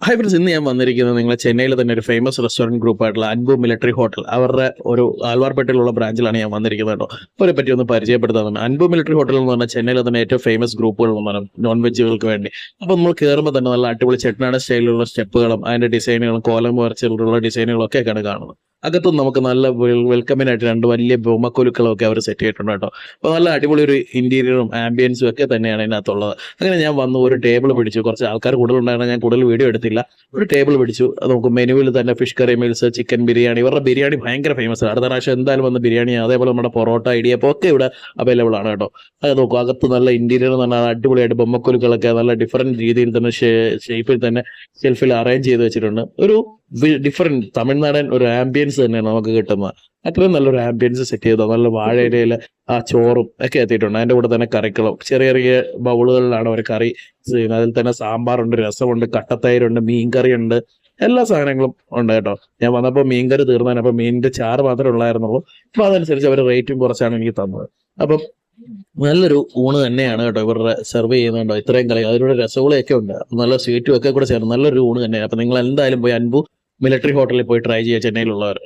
Hi friends, ഇന്ന് ഞാൻ വന്നിരിക്കുന്നത് നിങ്ങളെ ചെന്നൈയിൽ തന്നെ ഒരു ഫേമസ് റെസ്റ്റോറൻറ്റ് ഗ്രൂപ്പായിട്ടുള്ള അൻപു മിലിറ്ററി ഹോട്ടൽ അവരുടെ ഒരു ആൽവാർപേട്ടയിലുള്ള ബ്രാഞ്ചിലാണ് ഞാൻ വന്നിരിക്കുന്നത് കേട്ടോ. അവരെ പറ്റി ഒന്ന് പരിചയപ്പെടുത്താറുണ്ട്. അൻപു മിലിറ്ററി ഹോട്ടൽ എന്ന് പറഞ്ഞാൽ ചെന്നൈയിലെ തന്നെ ഏറ്റവും ഫേമസ് ഗ്രൂപ്പുകൾ എന്നാണ് നോൺ വെജുകൾക്ക് വേണ്ടി. അപ്പോൾ നമ്മൾ കയറുമ്പോൾ തന്നെ നല്ല അടിപൊളി ചെട്ടനാട് സ്റ്റൈലിലുള്ള സ്റ്റെപ്പുകളും അതിൻ്റെ ഡിസൈനുകളും കോലം വരച്ചിട്ടുള്ള ഡിസൈനുകളും ഒക്കെയാണ് കാണുന്നത്. അകത്തും നമുക്ക് നല്ല വെൽക്കമിനായിട്ട് രണ്ട് വലിയ ബൊമ്മക്കൊലുക്കളൊക്കെ അവർ സെറ്റ് ചെയ്തിട്ടുണ്ട് കേട്ടോ. അപ്പോൾ നല്ല അടിപൊളി ഒരു ഇന്റീരിയറും ആംബിയൻസും ഒക്കെ തന്നെയാണ് ഇതിനകത്തുള്ളത്. അങ്ങനെ ഞാൻ വന്നു ഒരു ടേബിൾ പിടിച്ചു. കുറച്ച് ആൾക്കാർ കൂടുതലുണ്ടായിരുന്നു, ഞാൻ കൂടുതൽ വീഡിയോ എടുത്തില്ല. ഒരു ടേബിൾ പിടിച്ചു. അത് നമുക്ക് മെനുവിൽ തന്നെ fish curry meals, chicken biryani, ഇവരുടെ ബിരിയാണി ഭയങ്കര ഫേമസ് ആണ്. അടുത്ത പ്രാവശ്യം എന്തായാലും വന്ന് ബിരിയാണി, അതേപോലെ നമ്മുടെ പൊറോട്ട, ഇടിയപ്പം ഒക്കെ ഇവിടെ അവൈലബിൾ ആണ് കേട്ടോ. അത് നോക്കും, അകത്ത് നല്ല ഇന്റീരിയർ എന്ന് പറഞ്ഞാൽ അടിപൊളിയായിട്ട് ബൊമ്മക്കൊലുക്കളൊക്കെ നല്ല ഡിഫറെന്റ് രീതിയിൽ തന്നെ ഷേപ്പിൽ തന്നെ ഷെൽഫിൽ അറേഞ്ച് ചെയ്ത് വെച്ചിട്ടുണ്ട്. ഒരു ഡിഫറെന്റ് തമിഴ്നാടൻ ഒരു ആംബിയൻസ് തന്നെയാണ് നമുക്ക് കിട്ടുന്നത്. അത്രയും നല്ലൊരു ആംബിയൻസ് സെറ്റ് ചെയ്തോ. നല്ല വാഴയിലയിൽ ആ ചോറും ഒക്കെ എത്തിയിട്ടുണ്ട്. അതിൻ്റെ കൂടെ തന്നെ കറികളും ചെറിയ ചെറിയ ബൗളുകളിലാണ് അവർ കറി ചെയ്യുന്നത്. അതിൽ തന്നെ സാമ്പാറുണ്ട്, രസമുണ്ട്, കട്ടത്തൈരുണ്ട്, മീൻകറിയുണ്ട്, എല്ലാ സാധനങ്ങളും ഉണ്ട് കേട്ടോ. ഞാൻ വന്നപ്പോൾ മീൻകറി തീർന്നാണ്, അപ്പോൾ മീനിന്റെ ചാറ് മാത്രമേ ഉള്ളായിരുന്നുള്ളൂ. അപ്പോൾ അതനുസരിച്ച് അവർ റേറ്റും കുറച്ചാണ് എനിക്ക് തന്നത്. അപ്പം നല്ലൊരു ഊണ് തന്നെയാണ് കേട്ടോ ഇവരുടെ സെർവ് ചെയ്യുന്നുണ്ടോ. ഇത്രയും കളി അതിലൂടെ രസഗുളയൊക്കെ ഉണ്ട്, നല്ല സ്വീറ്റും ഒക്കെ കൂടെ ചേർന്ന് നല്ലൊരു ഊണ് തന്നെയാണ്. അപ്പം നിങ്ങൾ എന്തായാലും പോയി അൻപു മിലിറ്ററി ഹോട്ടലിൽ പോയി ട്രൈ ചെയ്യുക, ചെന്നൈയിലുള്ളവർ.